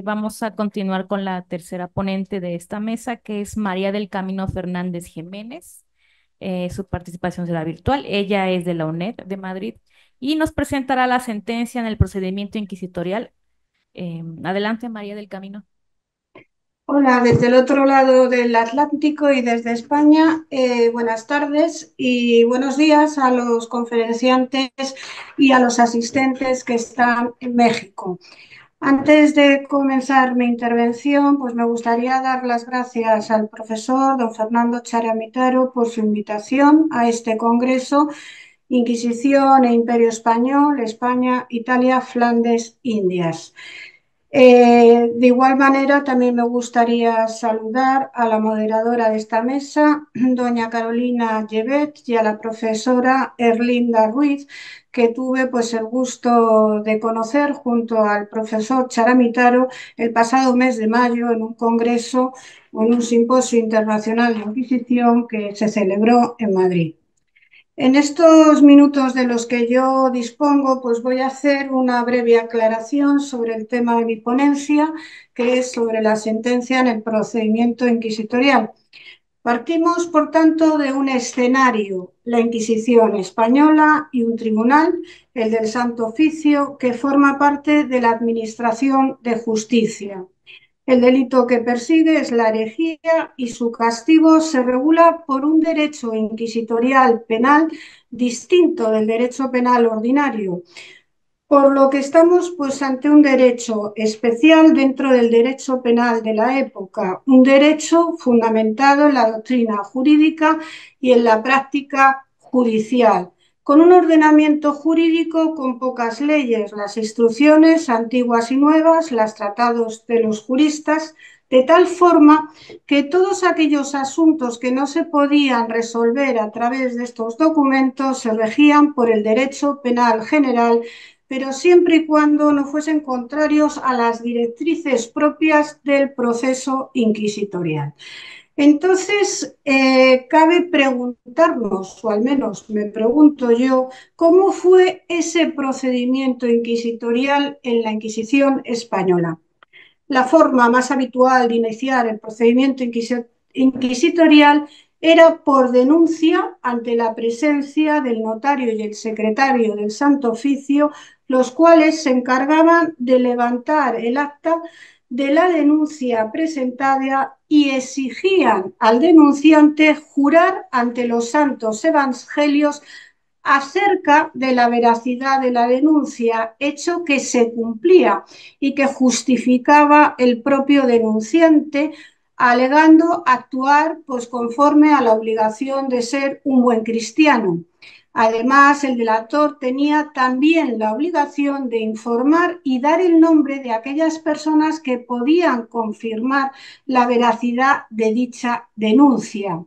Vamos a continuar con la tercera ponente de esta mesa, que es María del Camino Fernández Jiménez. Su participación será virtual. Ella es de la UNED de Madrid y nos presentará la sentencia en el procedimiento inquisitorial. Adelante, María del Camino. Hola, desde el otro lado del Atlántico y desde España, buenas tardes y buenos días a los conferenciantes y a los asistentes que están en México. Antes de comenzar mi intervención, pues me gustaría dar las gracias al profesor don Fernando Charamitaro por su invitación a este congreso Inquisición e Imperio Español, España, Italia, Flandes, Indias. De igual manera, también me gustaría saludar a la moderadora de esta mesa, doña Carolina Llevet, y a la profesora Erlinda Ruiz, que tuve pues el gusto de conocer junto al profesor Charamitaro el pasado mes de mayo en un congreso o en un simposio internacional de Inquisición que se celebró en Madrid. En estos minutos de los que yo dispongo, pues voy a hacer una breve aclaración sobre el tema de mi ponencia, que es sobre la sentencia en el procedimiento inquisitorial. Partimos, por tanto, de un escenario, la Inquisición española y un tribunal, el del Santo Oficio, que forma parte de la Administración de Justicia. El delito que persigue es la herejía y su castigo se regula por un derecho inquisitorial penal distinto del derecho penal ordinario, por lo que estamos pues ante un derecho especial dentro del derecho penal de la época, un derecho fundamentado en la doctrina jurídica y en la práctica judicial, con un ordenamiento jurídico con pocas leyes, las instrucciones antiguas y nuevas, los tratados de los juristas, de tal forma que todos aquellos asuntos que no se podían resolver a través de estos documentos se regían por el derecho penal general, pero siempre y cuando no fuesen contrarios a las directrices propias del proceso inquisitorial. Entonces, cabe preguntarnos, o al menos me pregunto yo, ¿cómo fue ese procedimiento inquisitorial en la Inquisición española? La forma más habitual de iniciar el procedimiento inquisitorial era por denuncia ante la presencia del notario y el secretario del Santo Oficio, los cuales se encargaban de levantar el acta de la denuncia presentada y exigían al denunciante jurar ante los santos evangelios acerca de la veracidad de la denuncia, hecho que se cumplía y que justificaba el propio denunciante, alegando actuar pues, conforme a la obligación de ser un buen cristiano. Además, el delator tenía también la obligación de informar y dar el nombre de aquellas personas que podían confirmar la veracidad de dicha denuncia.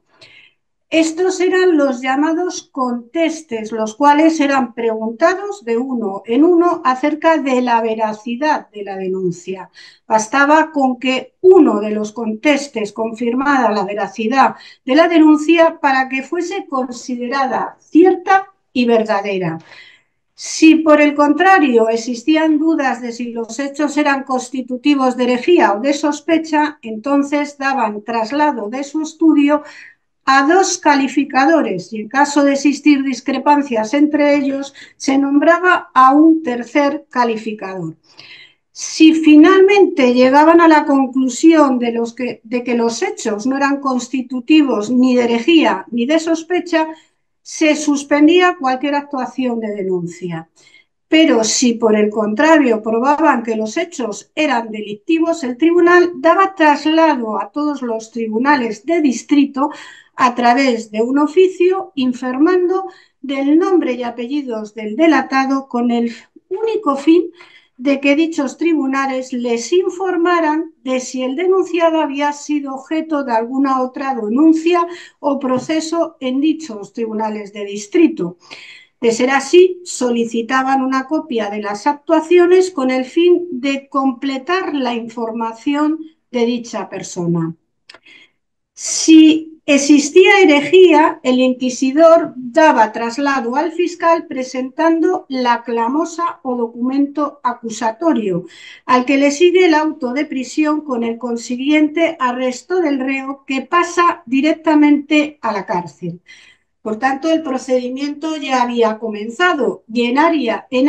Estos eran los llamados contestes, los cuales eran preguntados de uno en uno acerca de la veracidad de la denuncia. Bastaba con que uno de los contestes confirmara la veracidad de la denuncia para que fuese considerada cierta y verdadera. Si por el contrario existían dudas de si los hechos eran constitutivos de herejía o de sospecha, entonces daban traslado de su estudio a dos calificadores y en caso de existir discrepancias entre ellos se nombraba a un tercer calificador. Si finalmente llegaban a la conclusión de que los hechos no eran constitutivos ni de herejía ni de sospecha, se suspendía cualquier actuación de denuncia. Pero si por el contrario probaban que los hechos eran delictivos, el tribunal daba traslado a todos los tribunales de distrito a través de un oficio informando del nombre y apellidos del delatado con el único fin de que dichos tribunales les informaran de si el denunciado había sido objeto de alguna otra denuncia o proceso en dichos tribunales de distrito. De ser así, solicitaban una copia de las actuaciones con el fin de completar la información de dicha persona. Si existía herejía, el inquisidor daba traslado al fiscal presentando la clamosa o documento acusatorio, al que le sigue el auto de prisión con el consiguiente arresto del reo que pasa directamente a la cárcel. Por tanto, el procedimiento ya había comenzado y en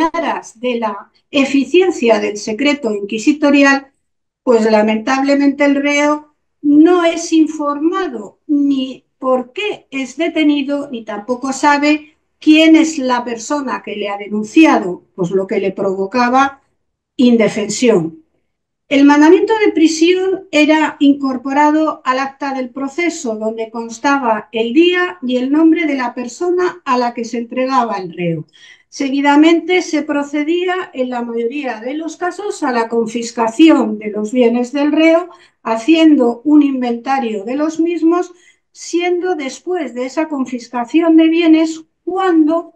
aras de la eficiencia del secreto inquisitorial, pues lamentablemente el reo no es informado ni por qué es detenido, ni tampoco sabe quién es la persona que le ha denunciado, pues lo que le provocaba indefensión. El mandamiento de prisión era incorporado al acta del proceso, donde constaba el día y el nombre de la persona a la que se entregaba el reo. Seguidamente se procedía, en la mayoría de los casos, a la confiscación de los bienes del reo, haciendo un inventario de los mismos, siendo después de esa confiscación de bienes cuando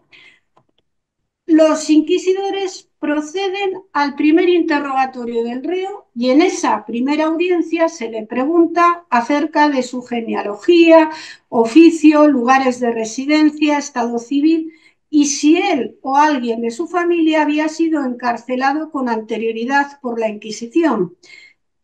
los inquisidores proceden al primer interrogatorio del reo y en esa primera audiencia se le pregunta acerca de su genealogía, oficio, lugares de residencia, estado civil y si él o alguien de su familia había sido encarcelado con anterioridad por la Inquisición.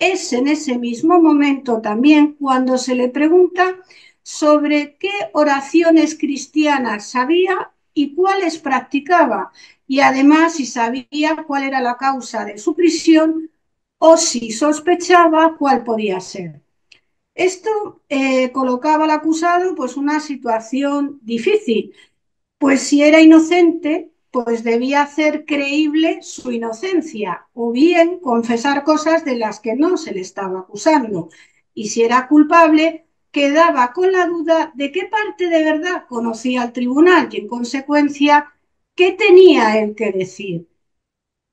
Es en ese mismo momento también cuando se le pregunta sobre qué oraciones cristianas sabía y cuáles practicaba, y además si sabía cuál era la causa de su prisión o si sospechaba cuál podía ser. Esto colocaba al acusado pues una situación difícil, pues si era inocente, pues debía hacer creíble su inocencia o bien confesar cosas de las que no se le estaba acusando. Y si era culpable, quedaba con la duda de qué parte de verdad conocía el tribunal y en consecuencia, qué tenía él que decir.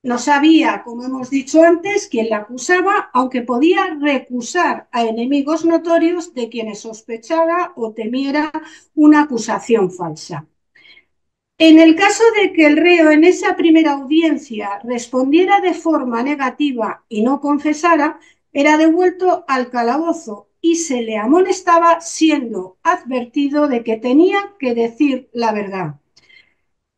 No sabía, como hemos dicho antes, quién la acusaba, aunque podía recusar a enemigos notorios de quienes sospechaba o temiera una acusación falsa. En el caso de que el reo en esa primera audiencia respondiera de forma negativa y no confesara, era devuelto al calabozo y se le amonestaba siendo advertido de que tenía que decir la verdad.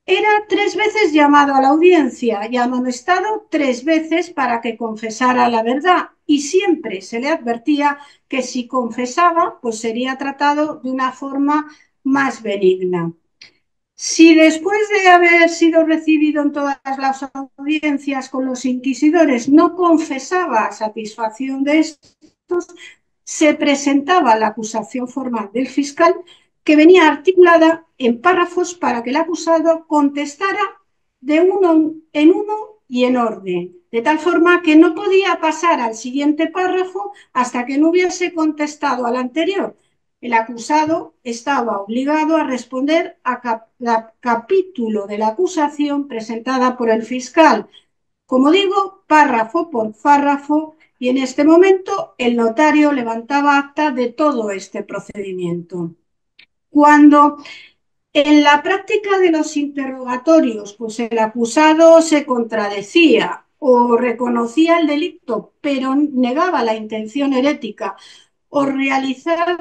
Era 3 veces llamado a la audiencia y amonestado 3 veces para que confesara la verdad y siempre se le advertía que si confesaba, pues sería tratado de una forma más benigna. Si después de haber sido recibido en todas las audiencias con los inquisidores no confesaba a satisfacción de estos, se presentaba la acusación formal del fiscal que venía articulada en párrafos para que el acusado contestara de uno en uno y en orden, de tal forma que no podía pasar al siguiente párrafo hasta que no hubiese contestado al anterior. El acusado estaba obligado a responder a capítulo de la acusación presentada por el fiscal, como digo, párrafo por párrafo, y en este momento el notario levantaba acta de todo este procedimiento. Cuando en la práctica de los interrogatorios, pues el acusado se contradecía o reconocía el delito, pero negaba la intención herética o realizada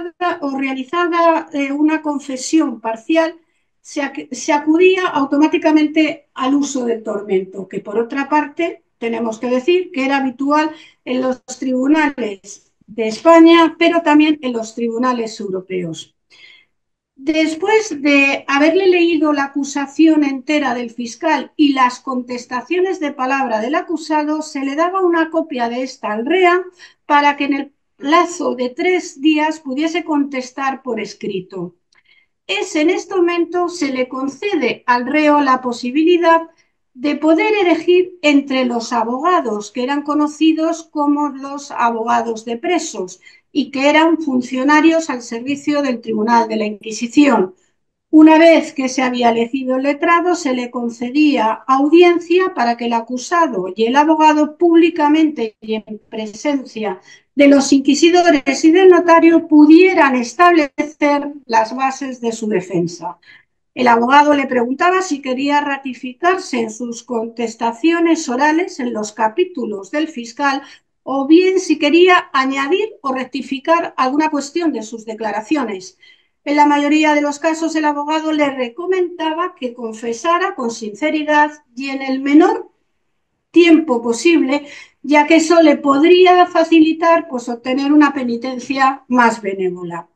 una confesión parcial, se acudía automáticamente al uso del tormento, que por otra parte tenemos que decir que era habitual en los tribunales de España, pero también en los tribunales europeos. Después de haberle leído la acusación entera del fiscal y las contestaciones de palabra del acusado, se le daba una copia de esta al REA para que en el plazo de 3 días pudiese contestar por escrito. Es en este momento se le concede al reo la posibilidad de poder elegir entre los abogados que eran conocidos como los abogados de presos y que eran funcionarios al servicio del Tribunal de la Inquisición. Una vez que se había elegido el letrado, se le concedía audiencia para que el acusado y el abogado públicamente y en presencia de los inquisidores y del notario pudieran establecer las bases de su defensa. El abogado le preguntaba si quería ratificarse en sus contestaciones orales en los capítulos del fiscal o bien si quería añadir o rectificar alguna cuestión de sus declaraciones. En la mayoría de los casos, el abogado le recomendaba que confesara con sinceridad y en el menor tiempo posible, ya que eso le podría facilitar pues, obtener una penitencia más benévola.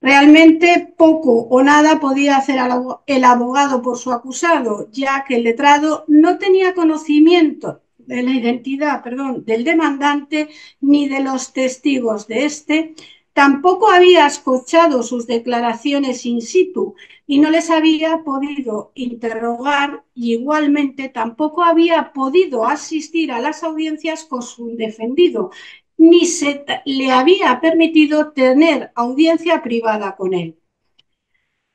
Realmente poco o nada podía hacer el abogado por su acusado, ya que el letrado no tenía conocimiento de la identidad, del demandante ni de los testigos de este, tampoco había escuchado sus declaraciones in situ y no les había podido interrogar y igualmente tampoco había podido asistir a las audiencias con su defendido, ni se le había permitido tener audiencia privada con él,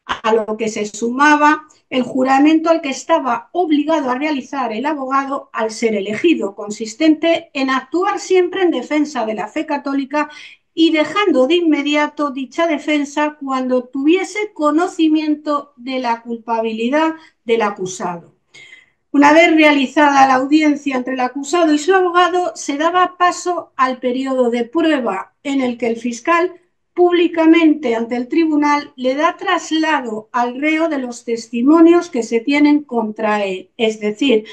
a lo que se sumaba el juramento al que estaba obligado a realizar el abogado al ser elegido, consistente en actuar siempre en defensa de la fe católica y dejando de inmediato dicha defensa cuando tuviese conocimiento de la culpabilidad del acusado. Una vez realizada la audiencia entre el acusado y su abogado, se daba paso al periodo de prueba en el que el fiscal públicamente ante el tribunal le da traslado al reo de los testimonios que se tienen contra él. Es decir,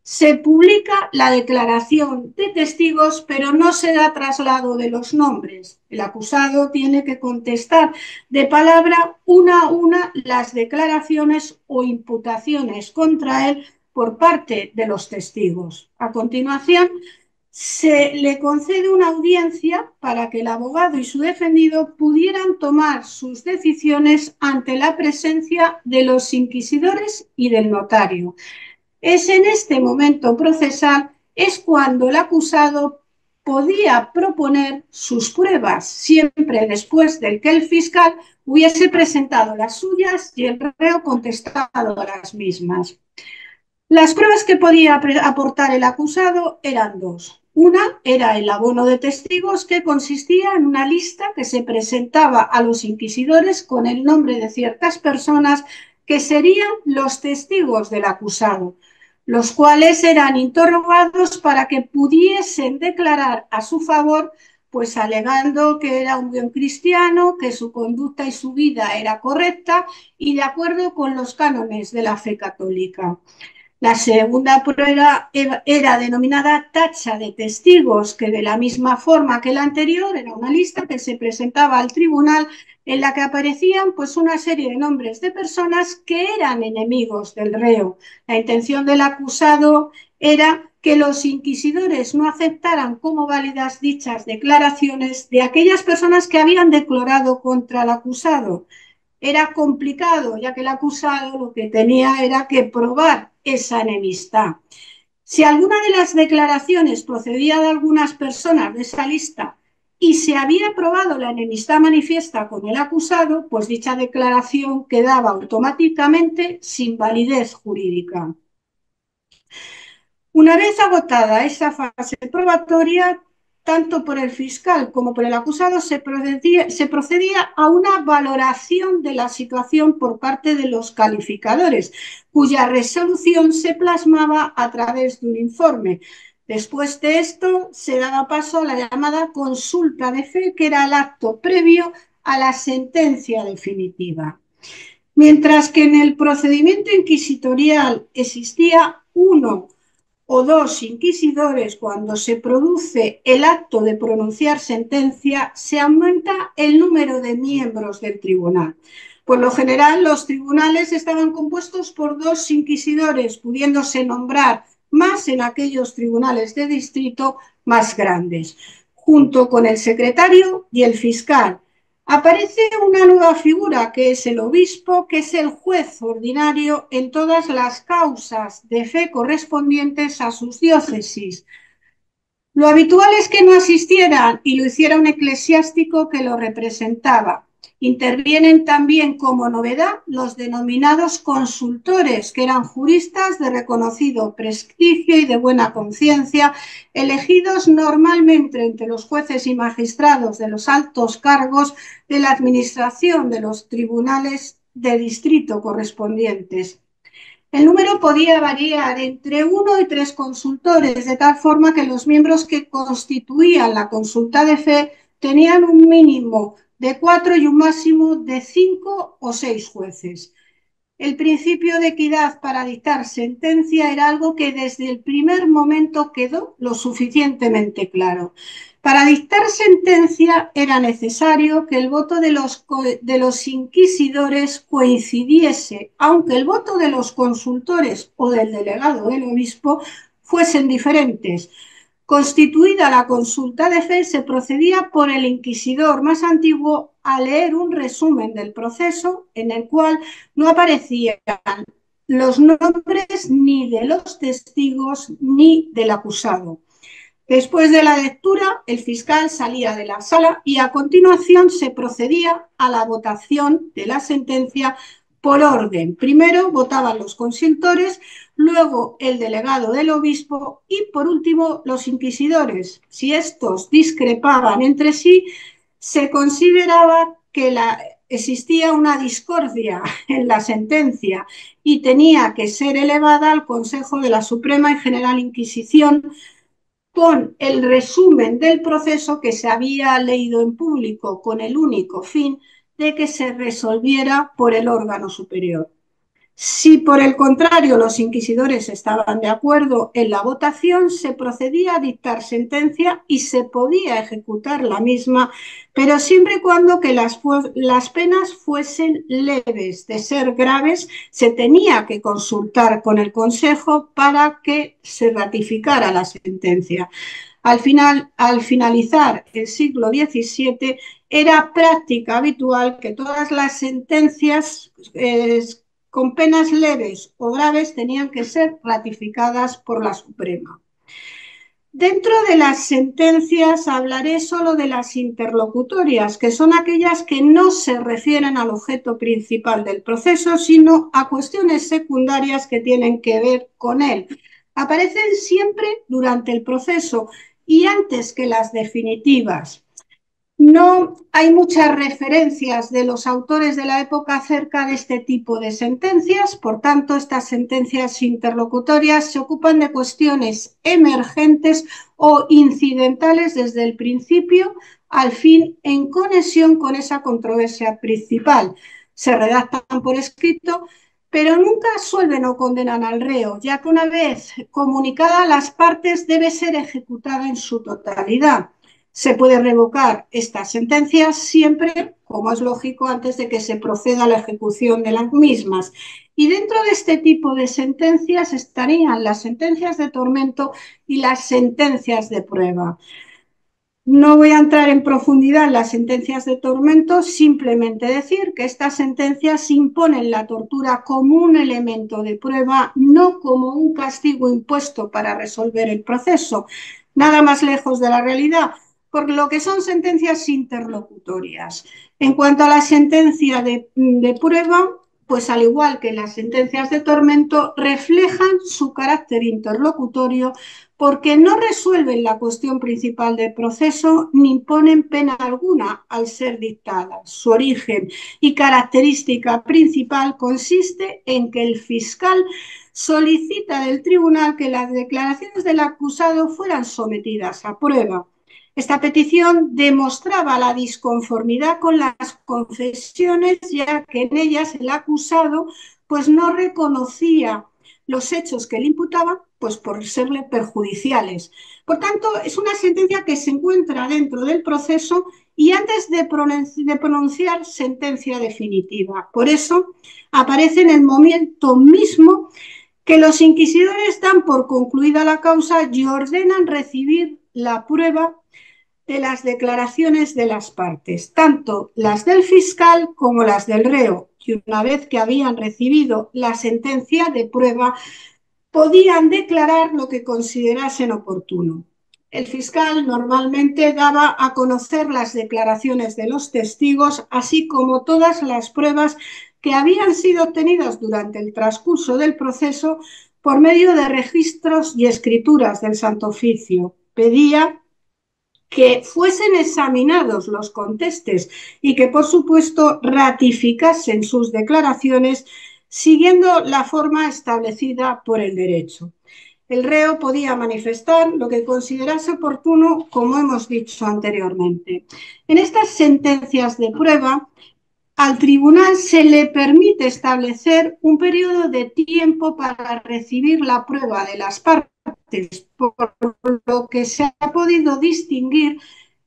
se publica la declaración de testigos, pero no se da traslado de los nombres. El acusado tiene que contestar de palabra una a una las declaraciones o imputaciones contra él por parte de los testigos. A continuación, se le concede una audiencia para que el abogado y su defendido pudieran tomar sus decisiones ante la presencia de los inquisidores y del notario. Es en este momento procesal es cuando el acusado podía proponer sus pruebas, siempre después de que el fiscal hubiese presentado las suyas y el reo contestado a las mismas. Las pruebas que podía aportar el acusado eran dos. Una era el abono de testigos, que consistía en una lista que se presentaba a los inquisidores con el nombre de ciertas personas que serían los testigos del acusado, los cuales eran interrogados para que pudiesen declarar a su favor, pues alegando que era un buen cristiano, que su conducta y su vida era correcta y de acuerdo con los cánones de la fe católica. La segunda prueba era denominada tacha de testigos, que de la misma forma que la anterior era una lista que se presentaba al tribunal en la que aparecían pues una serie de nombres de personas que eran enemigos del reo. La intención del acusado era que los inquisidores no aceptaran como válidas dichas declaraciones de aquellas personas que habían declarado contra el acusado. Era complicado, ya que el acusado lo que tenía era que probar esa enemistad. Si alguna de las declaraciones procedía de algunas personas de esa lista y se había probado la enemistad manifiesta con el acusado, pues dicha declaración quedaba automáticamente sin validez jurídica. Una vez agotada esa fase probatoria, tanto por el fiscal como por el acusado, se procedía a una valoración de la situación por parte de los calificadores, cuya resolución se plasmaba a través de un informe. Después de esto, se daba paso a la llamada consulta de fe, que era el acto previo a la sentencia definitiva. Mientras que en el procedimiento inquisitorial existía uno o dos inquisidores cuando se produce el acto de pronunciar sentencia, se aumenta el número de miembros del tribunal. Por lo general, los tribunales estaban compuestos por dos inquisidores, pudiéndose nombrar más en aquellos tribunales de distrito más grandes, junto con el secretario y el fiscal. Aparece una nueva figura, que es el obispo, que es el juez ordinario en todas las causas de fe correspondientes a sus diócesis. Lo habitual es que no asistieran y lo hiciera un eclesiástico que lo representaba. Intervienen también como novedad los denominados consultores, que eran juristas de reconocido prestigio y de buena conciencia, elegidos normalmente entre los jueces y magistrados de los altos cargos de la administración de los tribunales de distrito correspondientes. El número podía variar entre 1 y 3 consultores, de tal forma que los miembros que constituían la consulta de fe tenían un mínimo de 4 y un máximo de 5 o 6 jueces. El principio de equidad para dictar sentencia era algo que desde el primer momento quedó lo suficientemente claro. Para dictar sentencia era necesario que el voto de los inquisidores coincidiese, aunque el voto de los consultores o del delegado del obispo fuesen diferentes. Constituida la consulta de fe, se procedía por el inquisidor más antiguo a leer un resumen del proceso en el cual no aparecían los nombres ni de los testigos ni del acusado. Después de la lectura, el fiscal salía de la sala y a continuación se procedía a la votación de la sentencia por orden. Primero votaban los consultores, luego el delegado del obispo y por último los inquisidores. Si estos discrepaban entre sí, se consideraba que existía una discordia en la sentencia y tenía que ser elevada al Consejo de la Suprema y General Inquisición con el resumen del proceso que se había leído en público con el único fin de que se resolviera por el órgano superior. Si por el contrario los inquisidores estaban de acuerdo en la votación, se procedía a dictar sentencia y se podía ejecutar la misma, pero siempre y cuando que las penas fuesen leves. De ser graves, se tenía que consultar con el Consejo para que se ratificara la sentencia. Al finalizar el siglo XVII, era práctica habitual que todas las sentencias con penas leves o graves tenían que ser ratificadas por la Suprema. Dentro de las sentencias hablaré solo de las interlocutorias, que son aquellas que no se refieren al objeto principal del proceso, sino a cuestiones secundarias que tienen que ver con él. Aparecen siempre durante el proceso y antes que las definitivas. No hay muchas referencias de los autores de la época acerca de este tipo de sentencias, por tanto, estas sentencias interlocutorias se ocupan de cuestiones emergentes o incidentales desde el principio al fin en conexión con esa controversia principal. Se redactan por escrito, pero nunca absuelven o condenan al reo, ya que una vez comunicada a las partes debe ser ejecutada en su totalidad. Se puede revocar estas sentencias siempre, como es lógico, antes de que se proceda a la ejecución de las mismas. Y dentro de este tipo de sentencias estarían las sentencias de tormento y las sentencias de prueba. No voy a entrar en profundidad en las sentencias de tormento, simplemente decir que estas sentencias imponen la tortura como un elemento de prueba, no como un castigo impuesto para resolver el proceso. Nada más lejos de la realidad, por lo que son sentencias interlocutorias. En cuanto a la sentencia de prueba, pues al igual que las sentencias de tormento, reflejan su carácter interlocutorio porque no resuelven la cuestión principal del proceso ni imponen pena alguna al ser dictadas. Su origen y característica principal consiste en que el fiscal solicita del tribunal que las declaraciones del acusado fueran sometidas a prueba. Esta petición demostraba la disconformidad con las confesiones, ya que en ellas el acusado pues no reconocía los hechos que le imputaban pues por serle perjudiciales. Por tanto, es una sentencia que se encuentra dentro del proceso y antes de pronunciar sentencia definitiva. Por eso aparece en el momento mismo que los inquisidores dan por concluida la causa y ordenan recibir la prueba de las declaraciones de las partes, tanto las del fiscal como las del reo, y una vez que habían recibido la sentencia de prueba, podían declarar lo que considerasen oportuno. El fiscal normalmente daba a conocer las declaraciones de los testigos, así como todas las pruebas que habían sido obtenidas durante el transcurso del proceso por medio de registros y escrituras del Santo Oficio. Pedía que fuesen examinados los contestes y que, por supuesto, ratificasen sus declaraciones siguiendo la forma establecida por el derecho. El reo podía manifestar lo que considerase oportuno, como hemos dicho anteriormente. En estas sentencias de prueba, al tribunal se le permite establecer un periodo de tiempo para recibir la prueba de las partes, por lo que se ha podido distinguir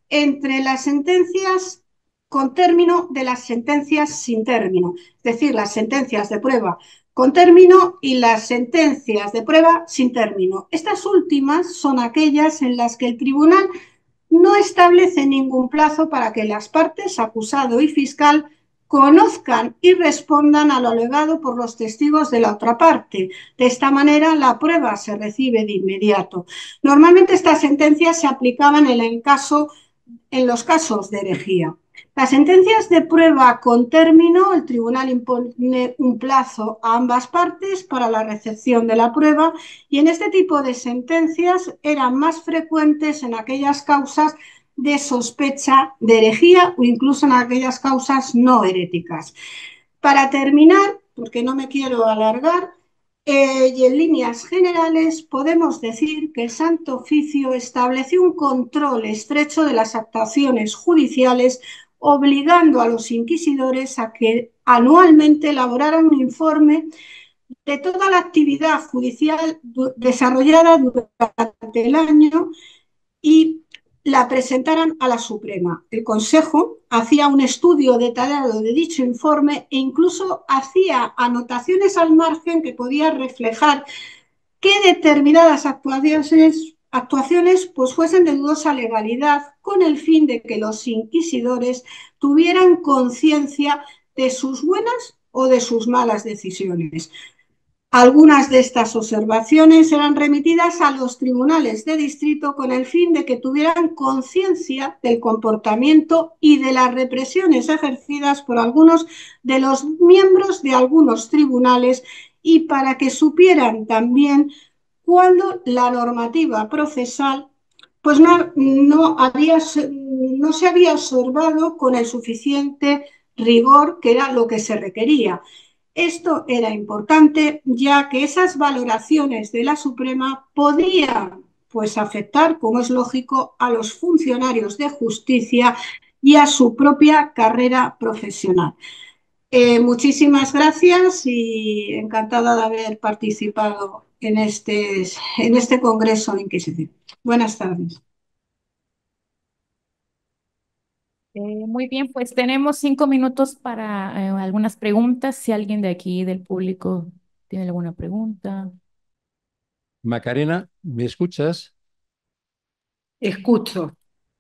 entre las sentencias con término de las sentencias sin término, es decir, las sentencias de prueba con término y las sentencias de prueba sin término. Estas últimas son aquellas en las que el tribunal no establece ningún plazo para que las partes, acusado y fiscal, conozcan y respondan a lo alegado por los testigos de la otra parte. De esta manera, la prueba se recibe de inmediato. Normalmente estas sentencias se aplicaban en los casos de herejía. Las sentencias de prueba con término, el tribunal impone un plazo a ambas partes para la recepción de la prueba y en este tipo de sentencias eran más frecuentes en aquellas causas de sospecha de herejía o incluso en aquellas causas no heréticas. Para terminar, porque no me quiero alargar, y en líneas generales podemos decir que el Santo Oficio estableció un control estrecho de las actuaciones judiciales, obligando a los inquisidores a que anualmente elaboraran un informe de toda la actividad judicial desarrollada durante el año y la presentaran a la Suprema. El Consejo hacía un estudio detallado de dicho informe e incluso hacía anotaciones al margen que podían reflejar que determinadas actuaciones pues fuesen de dudosa legalidad con el fin de que los inquisidores tuvieran conciencia de sus buenas o de sus malas decisiones. Algunas de estas observaciones eran remitidas a los tribunales de distrito con el fin de que tuvieran conciencia del comportamiento y de las represiones ejercidas por algunos de los miembros de algunos tribunales y para que supieran también cuando la normativa procesal pues no se había observado con el suficiente rigor que era lo que se requería. Esto era importante ya que esas valoraciones de la Suprema podían pues afectar, como es lógico, a los funcionarios de justicia y a su propia carrera profesional. Muchísimas gracias y encantada de haber participado en este Congreso de Inquisición. Buenas tardes. Muy bien, pues tenemos 5 minutos para algunas preguntas. Si alguien de aquí del público tiene alguna pregunta. Macarena, ¿me escuchas? Escucho.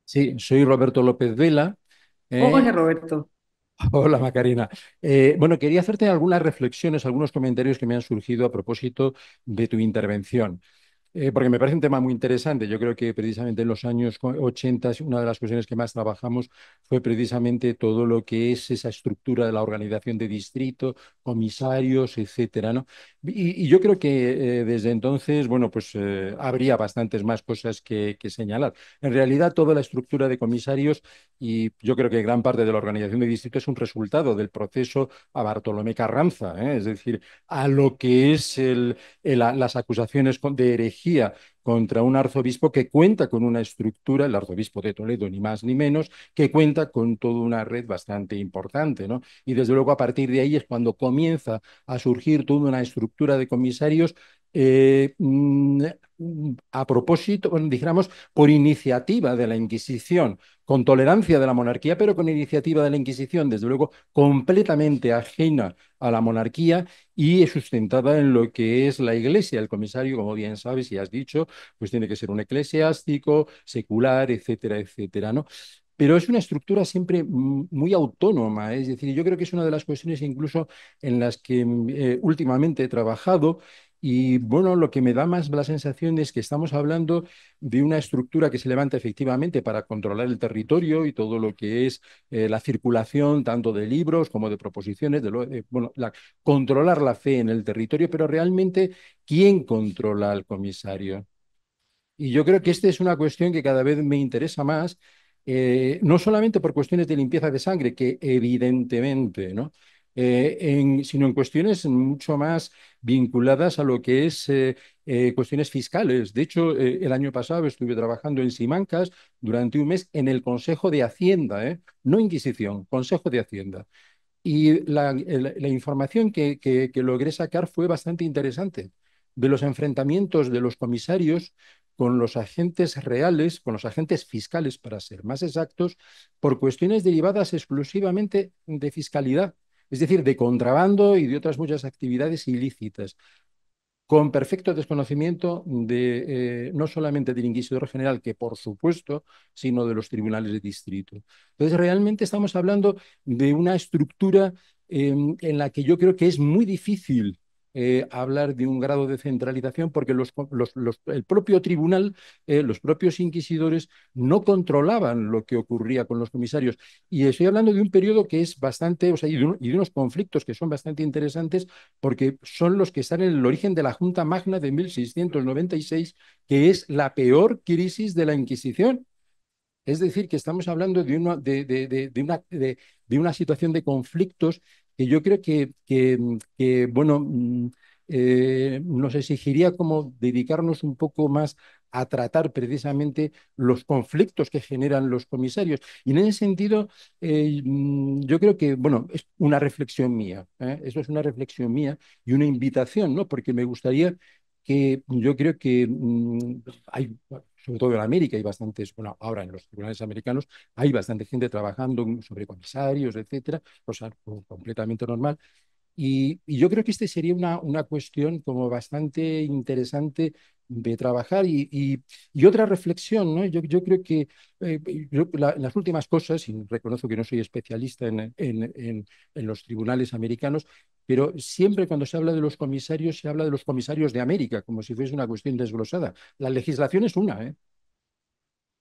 Sí, soy Roberto López Vela. Hola, Eh, Roberto. Hola, Macarena. Bueno, quería hacerte algunas reflexiones, algunos comentarios que me han surgido a propósito de tu intervención. Porque me parece un tema muy interesante. Yo creo que precisamente en los años 80 una de las cuestiones que más trabajamos fue precisamente todo lo que es esa estructura de la organización de distrito, comisarios, etcétera, ¿no? Y yo creo que desde entonces, bueno, pues habría bastantes más cosas que señalar. En realidad, toda la estructura de comisarios y yo creo que gran parte de la organización de distrito es un resultado del proceso a Bartolomé Carranza, ¿eh? Es decir, a lo que es las acusaciones de herejía contra un arzobispo que cuenta con una estructura, el arzobispo de Toledo, ni más ni menos, que cuenta con toda una red bastante importante, ¿no? Y desde luego a partir de ahí es cuando comienza a surgir toda una estructura de comisarios a propósito, bueno, dijéramos, por iniciativa de la Inquisición, con tolerancia de la monarquía, pero con iniciativa de la Inquisición, desde luego, completamente ajena a la monarquía y sustentada en lo que es la Iglesia. El comisario, como bien sabes y has dicho, pues tiene que ser un eclesiástico, secular, etcétera, etcétera, ¿no? Pero es una estructura siempre muy autónoma, es decir, yo creo que es una de las cuestiones incluso en las que últimamente he trabajado y bueno, lo que me da más la sensación es que estamos hablando de una estructura que se levanta efectivamente para controlar el territorio y todo lo que es la circulación tanto de libros como de proposiciones, bueno, controlar la fe en el territorio, pero realmente, ¿quién controla al comisario? Y yo creo que esta es una cuestión que cada vez me interesa más, no solamente por cuestiones de limpieza de sangre, que evidentemente, ¿no? sino en cuestiones mucho más vinculadas a lo que es cuestiones fiscales. De hecho, el año pasado estuve trabajando en Simancas durante un mes en el Consejo de Hacienda, no Inquisición, Consejo de Hacienda. Y la información que logré sacar fue bastante interesante de los enfrentamientos de los comisarios con los agentes reales, con los agentes fiscales, para ser más exactos, por cuestiones derivadas exclusivamente de fiscalidad, es decir, de contrabando y de otras muchas actividades ilícitas, con perfecto desconocimiento de no solamente del Inquisidor General, que por supuesto, sino de los tribunales de distrito. Entonces, realmente estamos hablando de una estructura en la que yo creo que es muy difícil hablar de un grado de centralización porque el propio tribunal, los propios inquisidores no controlaban lo que ocurría con los comisarios. Y estoy hablando de un periodo que es bastante, o sea, y de unos conflictos que son bastante interesantes porque son los que están en el origen de la Junta Magna de 1696, que es la peor crisis de la Inquisición. Es decir, que estamos hablando de una situación de conflictos que yo creo bueno, nos exigiría como dedicarnos un poco más a tratar precisamente los conflictos que generan los comisarios. Y en ese sentido, yo creo que, bueno, es una reflexión mía, eso es una reflexión mía y una invitación, ¿no? Porque me gustaría que yo creo que hay, sobre todo en América, hay bastantes, bueno, ahora en los tribunales americanos hay bastante gente trabajando sobre comisarios, etcétera, cosa completamente normal. Y yo creo que este sería una cuestión como bastante interesante de trabajar y otra reflexión, ¿no? Yo creo que las últimas cosas, y reconozco que no soy especialista en los tribunales americanos, pero siempre cuando se habla de los comisarios, se habla de los comisarios de América, como si fuese una cuestión desglosada. La legislación es una, ¿eh?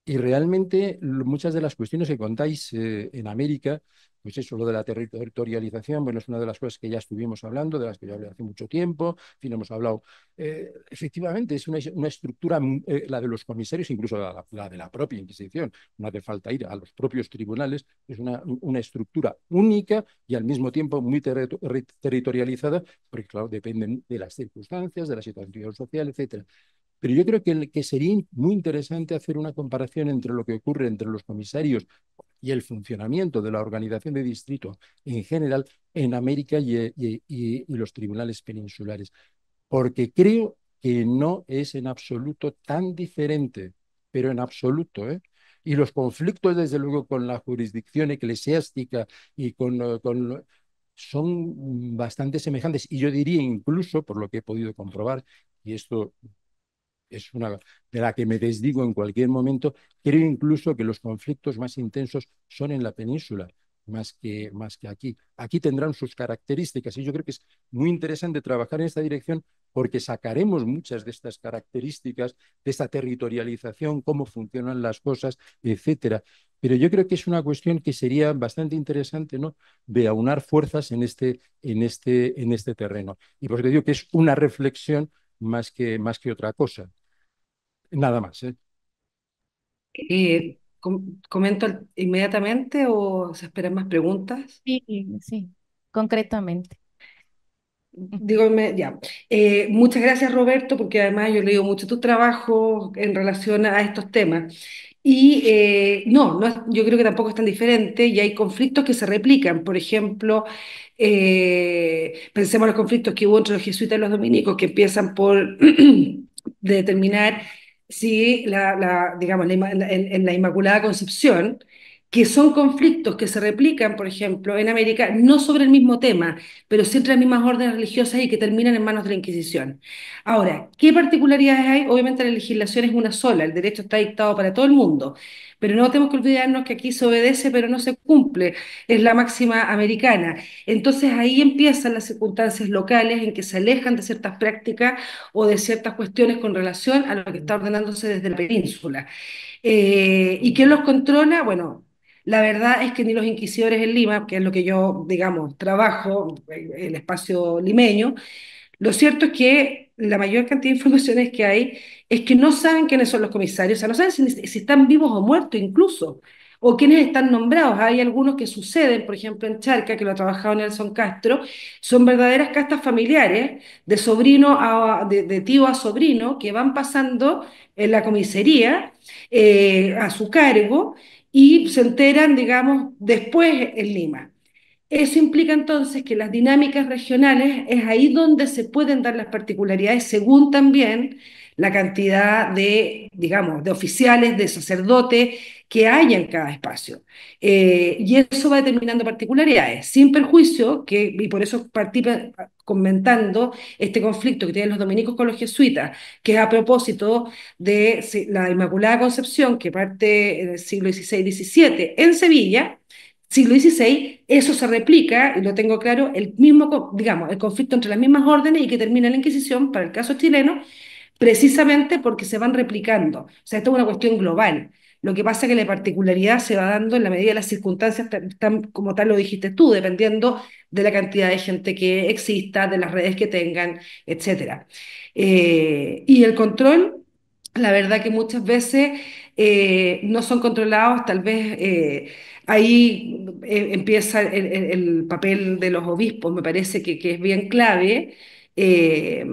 Y realmente muchas de las cuestiones que contáis en América, pues eso, lo de la territorialización, bueno, es una de las cosas que ya estuvimos hablando, de las que ya hablé hace mucho tiempo, en fin, hemos hablado. Efectivamente, es una estructura, la de los comisarios, incluso la de la propia Inquisición, no hace falta ir a los propios tribunales, es una estructura única y al mismo tiempo muy territorializada, porque claro, dependen de las circunstancias, de la situación social, etcétera. Pero yo creo que sería muy interesante hacer una comparación entre lo que ocurre entre los comisarios y el funcionamiento de la organización de distrito en general en América y los tribunales peninsulares, porque creo que no es en absoluto tan diferente, pero en absoluto, ¿eh? Y los conflictos, desde luego, con la jurisdicción eclesiástica y son bastante semejantes. Y yo diría incluso, por lo que he podido comprobar, y esto es una de la que me desdigo en cualquier momento, creo incluso que los conflictos más intensos son en la península, más que aquí. Aquí tendrán sus características y yo creo que es muy interesante trabajar en esta dirección porque sacaremos muchas de estas características, de esta territorialización, cómo funcionan las cosas, etcétera. Pero yo creo que es una cuestión que sería bastante interesante, ¿no? De aunar fuerzas en este terreno. Y por eso te digo que es una reflexión más que otra cosa. Nada más, ¿eh? ¿Comento inmediatamente o se esperan más preguntas? Sí, sí, concretamente. Dígame, ya. Muchas gracias, Roberto, porque además yo he leído mucho tu trabajo en relación a estos temas. Y yo creo que tampoco es tan diferente y hay conflictos que se replican. Por ejemplo, pensemos en los conflictos que hubo entre los jesuitas y los dominicos, que empiezan por determinar si, digamos, en la Inmaculada Concepción, que son conflictos que se replican, por ejemplo, en América, no sobre el mismo tema, pero sí entre las mismas órdenes religiosas y que terminan en manos de la Inquisición. Ahora, ¿qué particularidades hay? Obviamente la legislación es una sola, el derecho está dictado para todo el mundo, pero no tenemos que olvidarnos que aquí se obedece pero no se cumple, es la máxima americana. Entonces ahí empiezan las circunstancias locales en que se alejan de ciertas prácticas o de ciertas cuestiones con relación a lo que está ordenándose desde la península. ¿Y quién los controla? Bueno, la verdad es que ni los inquisidores en Lima, que es lo que yo, digamos, trabajo, el espacio limeño, lo cierto es que la mayor cantidad de informaciones que hay es que no saben quiénes son los comisarios, o sea, no saben si están vivos o muertos incluso, o quiénes están nombrados. Hay algunos que suceden, por ejemplo, en Charca, que lo ha trabajado Nelson Castro, son verdaderas castas familiares, de tío a sobrino, que van pasando en la comisaría a su cargo y se enteran, digamos, después en Lima. Eso implica entonces que las dinámicas regionales es ahí donde se pueden dar las particularidades según también la cantidad de, digamos, de oficiales, de sacerdotes que haya en cada espacio. Y eso va determinando particularidades, sin perjuicio, y por eso partí comentando este conflicto que tienen los dominicos con los jesuitas, que es a propósito de la Inmaculada Concepción, que parte en el siglo XVI-XVII en Sevilla, siglo XVI, eso se replica, y lo tengo claro, el mismo, digamos, el conflicto entre las mismas órdenes y que termina en la Inquisición, para el caso chileno, precisamente porque se van replicando. O sea, esto es una cuestión global. Lo que pasa es que la particularidad se va dando en la medida de las circunstancias, como tal lo dijiste tú, dependiendo de la cantidad de gente que exista, de las redes que tengan, etcétera. Y el control, la verdad que muchas veces no son controlados, tal vez ahí empieza el papel de los obispos, me parece que es bien clave. eh,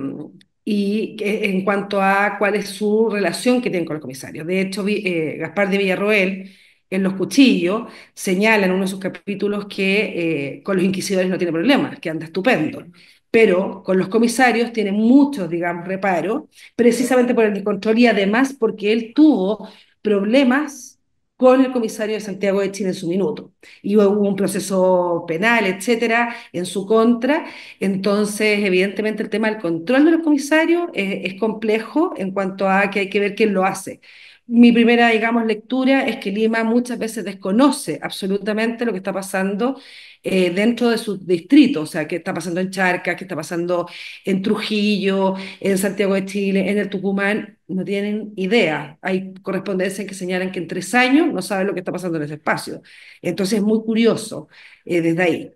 en cuanto a cuál es su relación que tienen con los comisarios. De hecho, Gaspar de Villarroel, en Los Cuchillos, señala en uno de sus capítulos que con los inquisidores no tiene problemas, que anda estupendo, pero con los comisarios tiene muchos, digamos, reparos, precisamente por el descontrol y además porque él tuvo problemas con el comisario de Santiago de Chile en su minuto. Y hubo un proceso penal, etcétera, en su contra. Entonces, evidentemente, el tema del control de los comisarios es complejo en cuanto a que hay que ver quién lo hace. Mi primera, digamos, lectura es que Lima muchas veces desconoce absolutamente lo que está pasando dentro de su distrito, o sea, qué está pasando en Charcas, qué está pasando en Trujillo, en Santiago de Chile, en el Tucumán, no tienen idea. Hay correspondencias que señalan que en 3 años no saben lo que está pasando en ese espacio. Entonces es muy curioso desde ahí.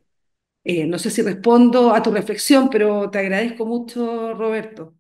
No sé si respondo a tu reflexión, pero te agradezco mucho, Roberto.